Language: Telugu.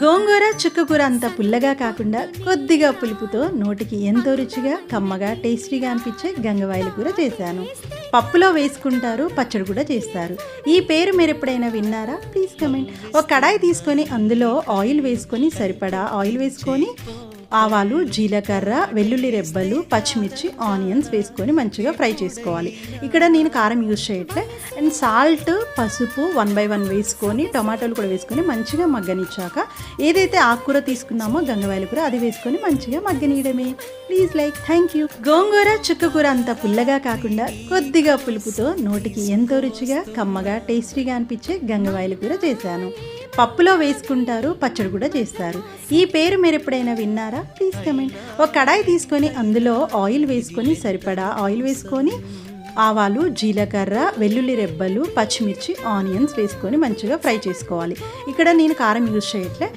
గోంగూర చుక్కకూర అంత పుల్లగా కాకుండా కొద్దిగా పులుపుతో నోటికి ఎంతో రుచిగా కమ్మగా టేస్టీగా అనిపించే గంగవాయల కూర చేశాను. పప్పులో వేసుకుంటారు, పచ్చడి కూడా చేస్తారు. ఈ పేరు మీరు ఎప్పుడైనా విన్నారా? Please comment. ఒక కడాయి తీసుకొని అందులో ఆయిల్ వేసుకొని సరిపడా ఆయిల్ వేసుకొని ఆవాలు, జీలకర్ర, వెల్లుల్లి రెబ్బలు, పచ్చిమిర్చి, ఆనియన్స్ వేసుకొని మంచిగా ఫ్రై చేసుకోవాలి. ఇక్కడ నేను కారం యూజ్ చేయట్లే. అండ్ సాల్ట్, పసుపు 1/1 వేసుకొని టొమాటోలు కూడా వేసుకొని మంచిగా మగ్గనిచ్చాక ఏదైతే ఆకుకూర తీసుకున్నామో గంగవాయల కూర అది వేసుకొని మంచిగా మగ్గనీయడమే. Please like. Thank you. గోంగూర చుక్కకూర అంత పుల్లగా కాకుండా కొద్దిగా పులుపుతో నోటికి ఎంతో రుచిగా కమ్మగా టేస్టీగా అనిపించే గంగవాయల కూర చేశాను. పప్పులో వేసుకుంటారు, పచ్చడి కూడా చేస్తారు. ఈ పేరు మీరు ఎప్పుడైనా విన్నారా? Please comment. ఒక కడాయి తీసుకొని అందులో ఆయిల్ వేసుకొని సరిపడా ఆయిల్ వేసుకొని ఆవాలు, జీలకర్ర, వెల్లుల్లి రెబ్బలు, పచ్చిమిర్చి, ఆనియన్స్ వేసుకొని మంచిగా ఫ్రై చేసుకోవాలి. ఇక్కడ నేను కారం యూజ్ చేయట్లే.